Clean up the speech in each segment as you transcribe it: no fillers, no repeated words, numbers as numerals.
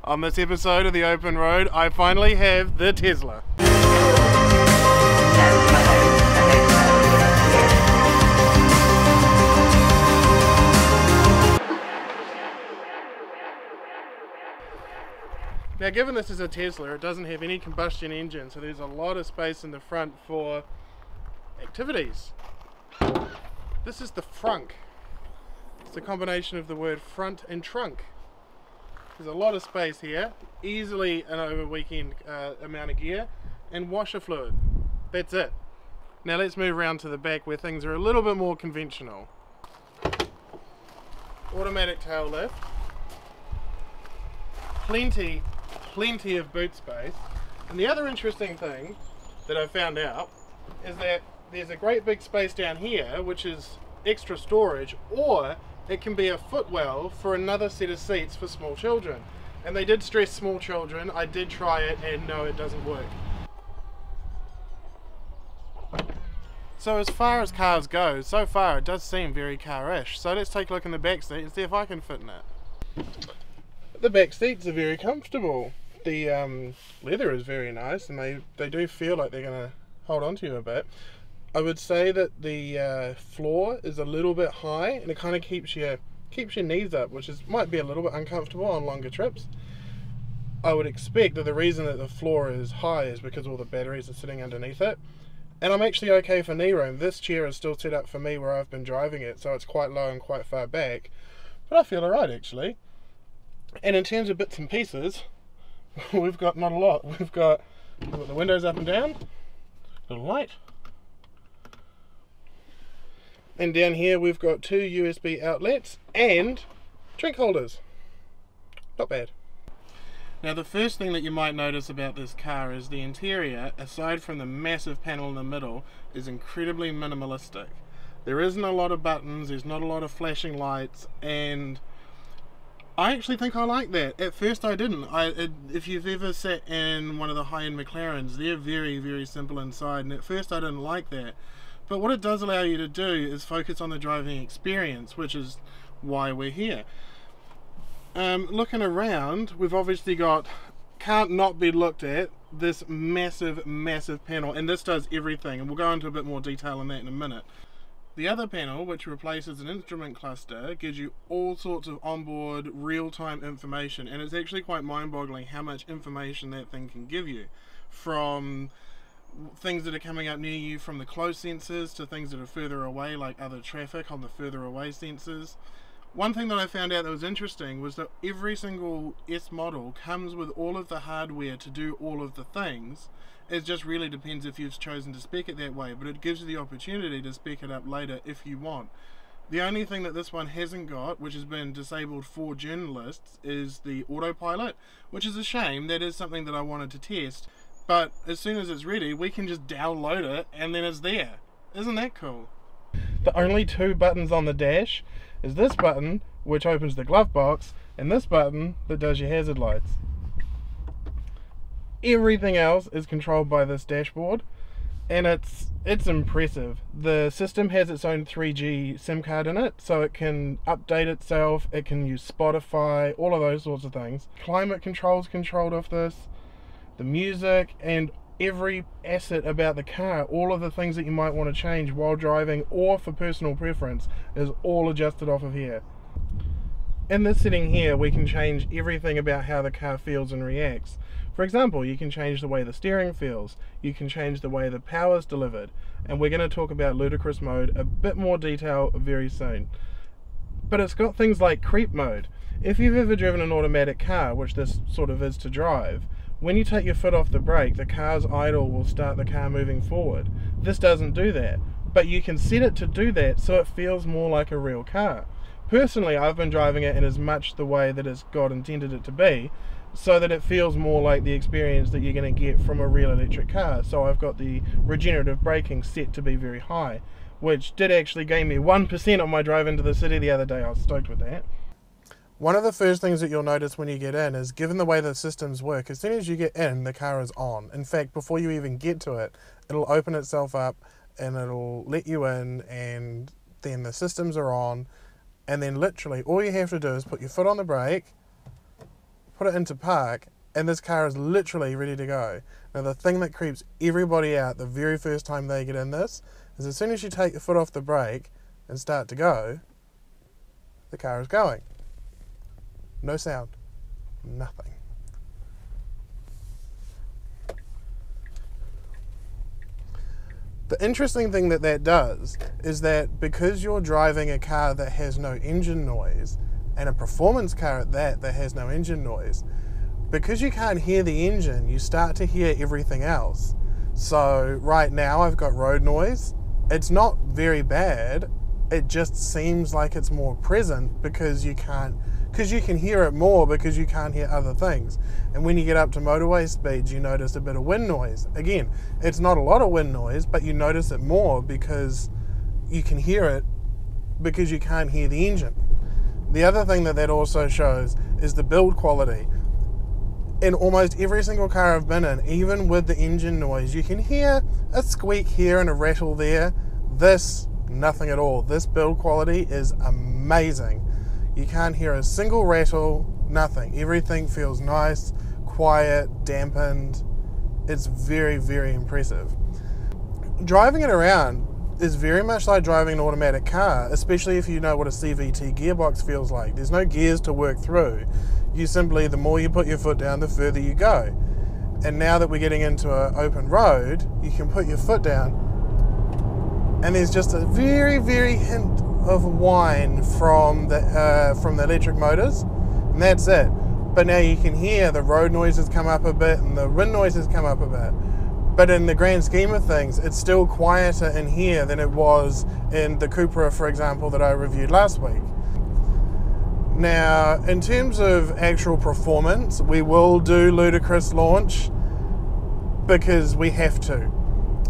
On this episode of The Open Road, I finally have the Tesla. Now, given this is a Tesla, it doesn't have any combustion engine, so there's a lot of space in the front for activities. This is the frunk. It's a combination of the word front and trunk. There's a lot of space here, easily an over weekend amount of gear, and washer fluid. That's it. Now let's move around to the back where things are a little bit more conventional. Automatic tail lift. Plenty of boot space. And the other interesting thing that I found out is that there's a great big space down here which is extra storage, or it can be a footwell for another set of seats for small children. And they did stress small children. I did try it and no, it doesn't work. So as far as cars go, so far it does seem very car-ish. So let's take a look in the back seat and see if I can fit in it. The back seats are very comfortable. The leather is very nice, and they do feel like they're going to hold on to you a bit. I would say that the floor is a little bit high, and it kind of keeps your knees up, which might be a little bit uncomfortable on longer trips. I would expect that the reason that the floor is high is because all the batteries are sitting underneath it. And I'm actually okay for knee room. This chair is still set up for me where I've been driving it, so it's quite low and quite far back. But I feel alright actually. And in terms of bits and pieces, we've got not a lot. We've got the windows up and down, little light. And down here we've got 2 USB outlets and drink holders. Not bad. Now the first thing that you might notice about this car is the interior, aside from the massive panel in the middle, is incredibly minimalistic. There isn't a lot of buttons, there's not a lot of flashing lights, and I actually think I like that. At first I didn't. If you've ever sat in one of the high-end McLarens, they're very, very simple inside, and at first I didn't like that. But what it does allow you to do is focus on the driving experience, which is why we're here. Looking around, we've obviously got, can't not be looked at, this massive panel, and this does everything, and we'll go into a bit more detail on that in a minute. The other panel, which replaces an instrument cluster, gives you all sorts of onboard real-time information, and it's actually quite mind-boggling how much information that thing can give you, from things that are coming up near you from the close sensors to things that are further away, like other traffic on the further away sensors. One thing that I found out that was interesting was that every single S model comes with all of the hardware to do all of the things. It just really depends if you've chosen to spec it that way, but it gives you the opportunity to spec it up later if you want. The only thing that this one hasn't got, which has been disabled for journalists, is the autopilot, which is a shame. That is something that I wanted to test, but as soon as it's ready we can just download it and then it's there. Isn't that cool? The only 2 buttons on the dash is this button, which opens the glove box, and this button that does your hazard lights. Everything else is controlled by this dashboard, and it's impressive. The system has its own 3G SIM card in it, so it can update itself, it can use Spotify, all of those sorts of things. Climate control's controlled off this, the music, and every asset about the car, all of the things that you might want to change while driving or for personal preference, is all adjusted off of here. In this setting here we can change everything about how the car feels and reacts. For example, you can change the way the steering feels, you can change the way the power is delivered, and we're going to talk about ludicrous mode a bit more detail very soon. But it's got things like creep mode. If you've ever driven an automatic car, which this sort of is to drive, when you take your foot off the brake, the car's idle will start the car moving forward. This doesn't do that, but you can set it to do that so it feels more like a real car. Personally, I've been driving it in as much the way that God intended it to be, so that it feels more like the experience that you're going to get from a real electric car. So I've got the regenerative braking set to be very high, which did actually gain me 1% on my drive into the city the other day. I was stoked with that. One of the first things that you'll notice when you get in is, given the way the systems work, as soon as you get in, the car is on. In fact, before you even get to it, it'll open itself up and it'll let you in, and then the systems are on, and then literally all you have to do is put your foot on the brake, put put it into park, and this car is literally ready to go. Now the thing that creeps everybody out the very first time they get in this is as soon as you take your foot off the brake and start to go, the car is going. No sound, nothing. The interesting thing that does is that because you're driving a car that has no engine noise, and a performance car at that has no engine noise, because you can't hear the engine, you start to hear everything else. So right now I've got road noise. It's not very bad. It just seems like it's more present because you can hear it more because you can't hear other things. And when you get up to motorway speeds, you notice a bit of wind noise. Again, it's not a lot of wind noise, but you notice it more because you can hear it because you can't hear the engine. The other thing that also shows is the build quality. In almost every single car I've been in, even with the engine noise, you can hear a squeak here and a rattle there. This, nothing at all. This build quality is amazing. You can't hear a single rattle, nothing. Everything feels nice, quiet, dampened. It's very, very impressive. Driving it around is very much like driving an automatic car, especially if you know what a CVT gearbox feels like. There's no gears to work through. You simply, the more you put your foot down, the further you go. And now that we're getting into an open road, you can put your foot down and there's just a very, very hint of whine from the electric motors, and that's it. But now you can hear the road noises come up a bit and the wind noises come up a bit. But in the grand scheme of things, it's still quieter in here than it was in the Cupra, for example, that I reviewed last week. Now, in terms of actual performance, we will do ludicrous launch because we have to.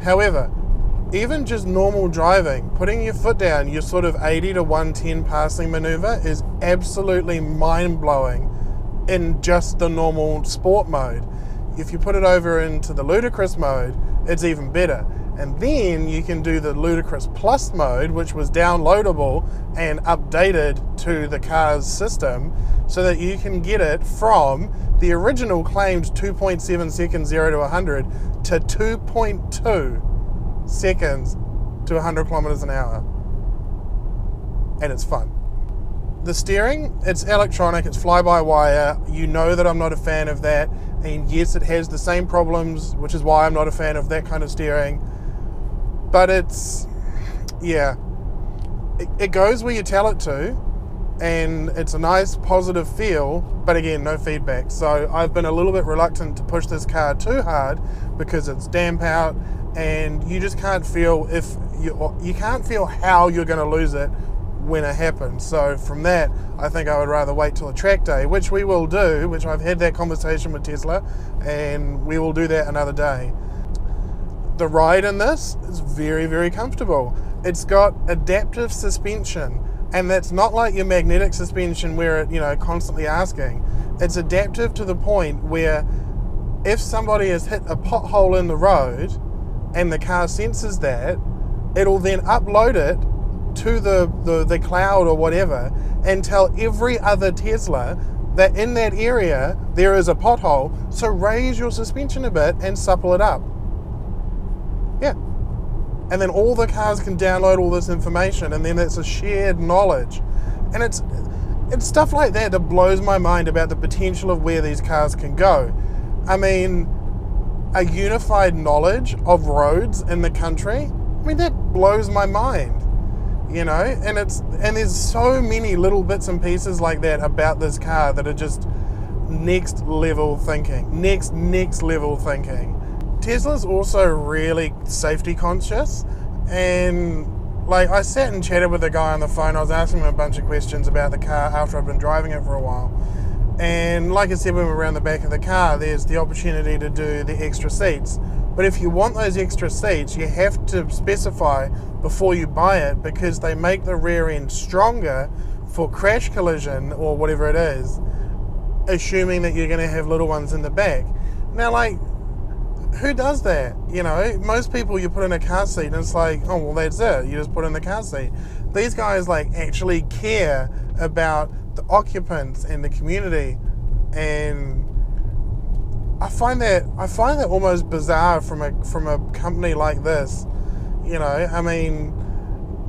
However, even just normal driving, putting your foot down, your sort of 80 to 110 passing maneuver is absolutely mind-blowing in just the normal sport mode. If you put it over into the ludicrous mode, it's even better. And then you can do the ludicrous plus mode, which was downloadable and updated to the car's system so that you can get it from the original claimed 2.7 seconds 0 to 100 to 2.2 seconds to 100 kilometers an hour. And it's fun. The steering, it's electronic, it's fly-by-wire. You know that I'm not a fan of that. And yes, it has the same problems, which is why I'm not a fan of that kind of steering. But it's, yeah, it goes where you tell it to, and it's a nice positive feel, but again, no feedback. So I've been a little bit reluctant to push this car too hard because it's damp out, and you just can't feel you can't feel how you're going to lose it when it happens. So from that, I think I would rather wait till a track day, which we will do, which I've had that conversation with Tesla, and we will do that another day. The ride in this is very, very comfortable. It's got adaptive suspension, and that's not like your magnetic suspension where it, constantly asking. It's adaptive to the point where if somebody has hit a pothole in the road and the car senses that, it'll then upload it to the cloud or whatever and tell every other Tesla that in that area there is a pothole, so raise your suspension a bit and supple it up. Yeah. And then all the cars can download all this information, and then it's a shared knowledge. And it's stuff like that that blows my mind about the potential of where these cars can go. I mean, a unified knowledge of roads in the country, that blows my mind. And there's so many little bits and pieces like that about this car that are just next level thinking. Next level thinking. Tesla's also really safety conscious, and I sat and chatted with the guy on the phone. I was asking him a bunch of questions about the car after I've been driving it for a while. And like I said, when we're around the back of the car, there's the opportunity to do the extra seats. But if you want those extra seats, you have to specify before you buy it, because they make the rear end stronger for crash collision or whatever it is, assuming that you're going to have little ones in the back. Now, who does that? Most people, you put in a car seat and it's like, oh, well, that's it. You just put in the car seat. These guys actually care about the occupants and the community and I find that almost bizarre from a company like this. You know, I mean,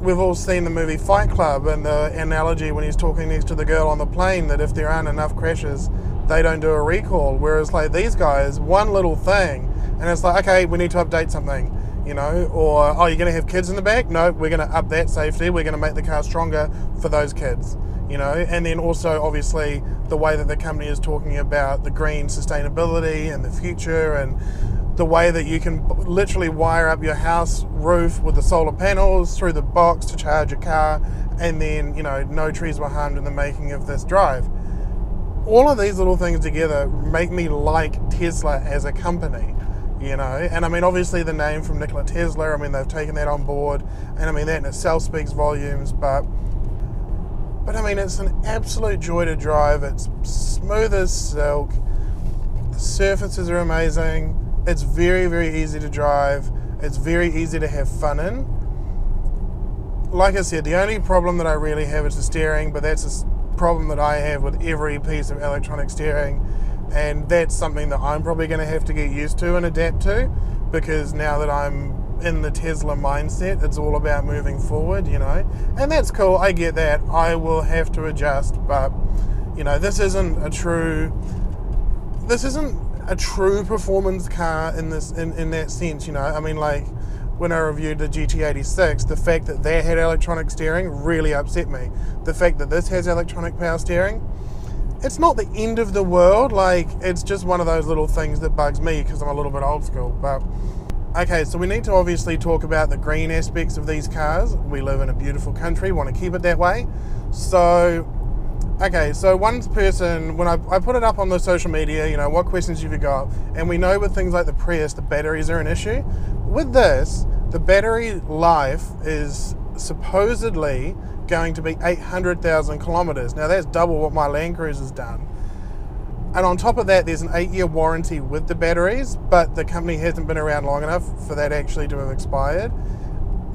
we've all seen the movie Fight Club and the analogy when he's talking next to the girl on the plane that if there aren't enough crashes, they don't do a recall. Whereas like these guys, one little thing, and it's like, okay, we need to update something, you know, or, oh, you're going to have kids in the back? No, we're going to up that safety. We're going to make the car stronger for those kids, you know. And then also, obviously, the way that the company is talking about the green sustainability and the future, and the way that you can literally wire up your house roof with the solar panels through the box to charge your car, and then, you know, no trees were harmed in the making of this drive. All of these little things together make me like Tesla as a company, you know. And I mean, obviously the name from Nikola Tesla, I mean, they've taken that on board, and I mean, that in itself speaks volumes, but I mean, it's an absolute joy to drive. It's smooth as silk. The surfaces are amazing. It's very, very easy to drive. It's very easy to have fun in. Like I said, the only problem that I really have is the steering, but that's a problem that I have with every piece of electronic steering, and that's something that I'm probably going to have to get used to and adapt to, because now that I'm in the Tesla mindset, it's all about moving forward, you know. And that's cool, I get that. I will have to adjust, but, you know, this isn't a true performance car in that sense, you know. I mean, like when I reviewed the GT86, the fact that they had electronic steering really upset me. The fact that this has electronic power steering, it's not the end of the world. Like, it's just one of those little things that bugs me because I'm a little bit old school. But okay, so we need to obviously talk about the green aspects of these cars. We live in a beautiful country, want to keep it that way. So okay, so one person, when I put it up on the social media, you know, what questions have you got? And we know with things like the Prius, the batteries are an issue. With this, the battery life is supposedly going to be 800,000 kilometers. Now that's double what my Land Cruiser's done. And on top of that, there's an 8-year warranty with the batteries, but the company hasn't been around long enough for that actually to have expired.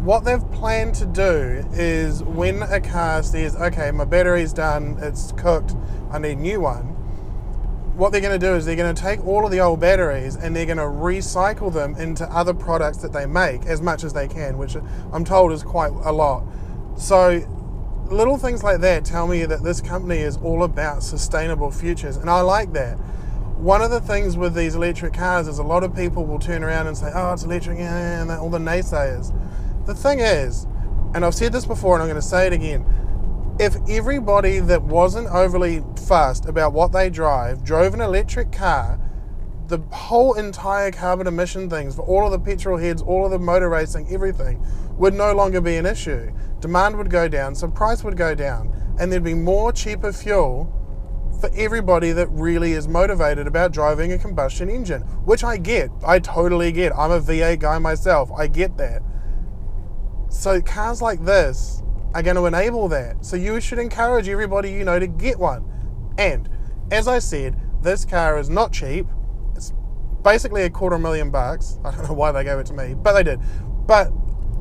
What they've planned to do is when a car says, okay, my battery's done, it's cooked, I need a new one, what they're going to do is they're going to take all of the old batteries and they're going to recycle them into other products that they make as much as they can, which I'm told is quite a lot. So little things like that tell me that this company is all about sustainable futures, and I like that. One of the things with these electric cars is a lot of people will turn around and say, oh, it's electric, and all the naysayers. The thing is, and I've said this before and I'm going to say it again, if everybody that wasn't overly fussed about what they drove an electric car, the whole entire carbon emission things for all of the petrol heads, all of the motor racing, everything would no longer be an issue. Demand would go down, so price would go down, and there'd be more cheaper fuel for everybody that really is motivated about driving a combustion engine, which I get. I totally get. I'm a V8 guy myself. I get that. So cars like this are going to enable that. So you should encourage everybody you know to get one. And as I said, this car is not cheap. It's basically $250,000. I don't know why they gave it to me, but they did. But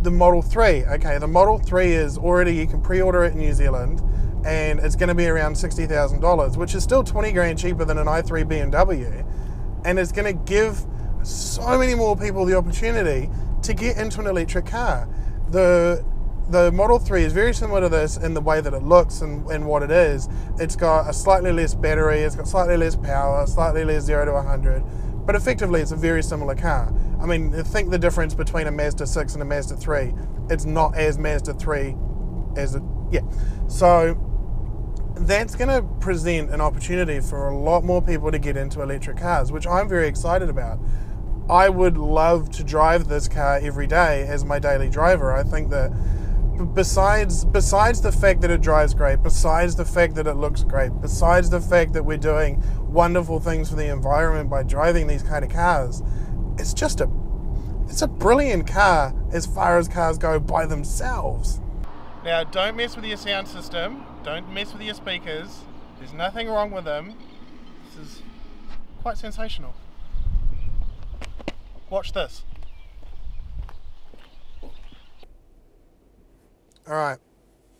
the Model 3, okay, the Model 3 is already, you can pre-order it in New Zealand, and it's going to be around $60,000, which is still 20 grand cheaper than an i3 BMW. And it's going to give so many more people the opportunity to get into an electric car. The Model 3 is very similar to this in the way that it looks and what it is. It's got a slightly less battery, it's got slightly less power, slightly less 0 to 100, but effectively it's a very similar car. I mean, think the difference between a Mazda 6 and a Mazda 3. It's not as Mazda 3 as it, yeah. So that's going to present an opportunity for a lot more people to get into electric cars, which I'm very excited about. I would love to drive this car every day as my daily driver. I think that besides the fact that it drives great, besides the fact that it looks great, besides the fact that we're doing wonderful things for the environment by driving these kind of cars, it's a brilliant car as far as cars go by themselves. Now, don't mess with your sound system, don't mess with your speakers, there's nothing wrong with them. This is quite sensational. Watch this. Alright,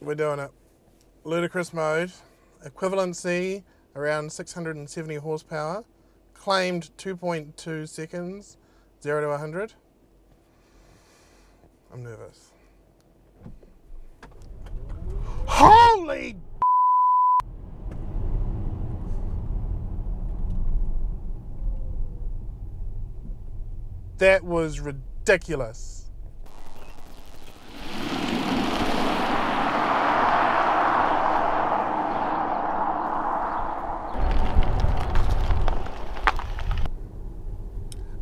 we're doing it. Ludicrous mode, equivalency, around 670 horsepower, claimed 2.2 seconds, 0 to 100. I'm nervous. Holy! That was ridiculous.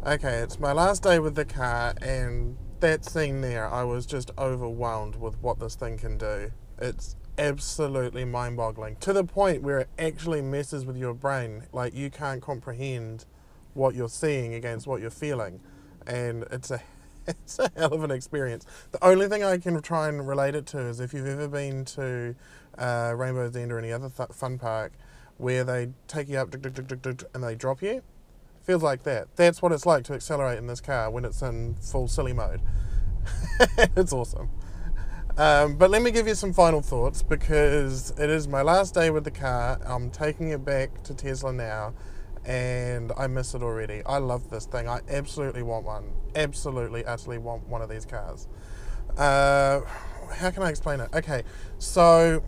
Okay, it's my last day with the car, and that scene there, I was just overwhelmed with what this thing can do. It's absolutely mind-boggling, to the point where it actually messes with your brain. Like, you can't comprehend what you're seeing against what you're feeling, and it's a hell of an experience. The only thing I can try and relate it to is if you've ever been to Rainbow's End or any other fun park where they take you up and they drop you. Feels like that. That's what it's like to accelerate in this car when it's in full silly mode. It's awesome. But let me give you some final thoughts, because it is my last day with the car. I'm taking it back to Tesla now, and I miss it already. I love this thing. I absolutely want one. Absolutely, utterly want one of these cars. How can I explain it? Okay, so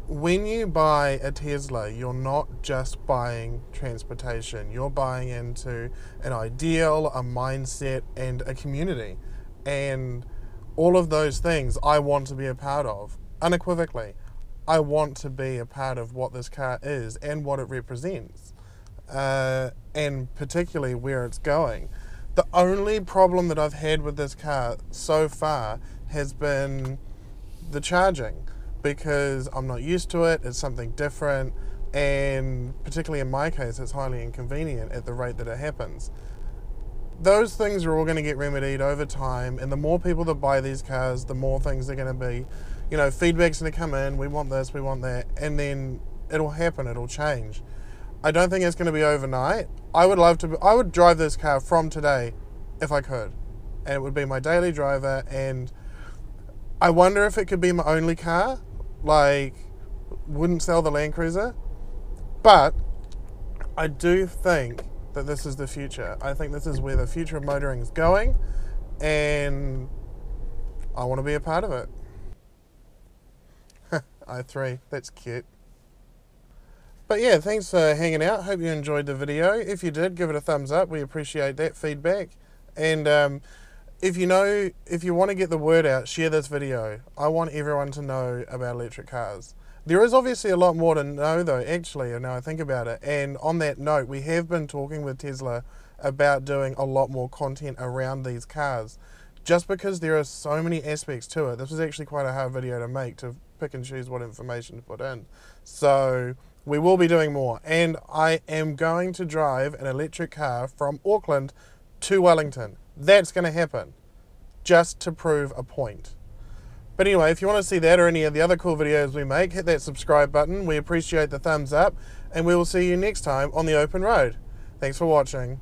when you buy a Tesla, you're not just buying transportation. You're buying into an ideal, a mindset, and a community. And all of those things I want to be a part of, unequivocally. I want to be a part of what this car is and what it represents, and particularly where it's going. The only problem that I've had with this car so far has been the charging, because I'm not used to it. It's something different, and particularly in my case, it's highly inconvenient at the rate that it happens. Those things are all going to get remedied over time, and the more people that buy these cars, the more things are going to be, you know, feedback's going to come in, we want this, we want that, and then it'll happen, it'll change. I don't think it's going to be overnight. I would drive this car from today if I could, and it would be my daily driver, and I wonder if it could be my only car. Like, wouldn't sell the Land Cruiser, but I do think that this is the future. I think this is where the future of motoring is going, and I want to be a part of it. i3, that's cute. But yeah, thanks for hanging out. Hope you enjoyed the video. If you did, give it a thumbs up. We appreciate that feedback. And if you want to get the word out, share this video. I want everyone to know about electric cars. There is obviously a lot more to know though, actually, now I think about it. And on that note, we have been talking with Tesla about doing a lot more content around these cars, just because there are so many aspects to it. This was actually quite a hard video to make, to pick and choose what information to put in. So we will be doing more. And I am going to drive an electric car from Auckland to Wellington. That's going to happen, just to prove a point. But anyway, if you want to see that or any of the other cool videos we make, hit that subscribe button. We appreciate the thumbs up, and we will see you next time on the open road. Thanks for watching.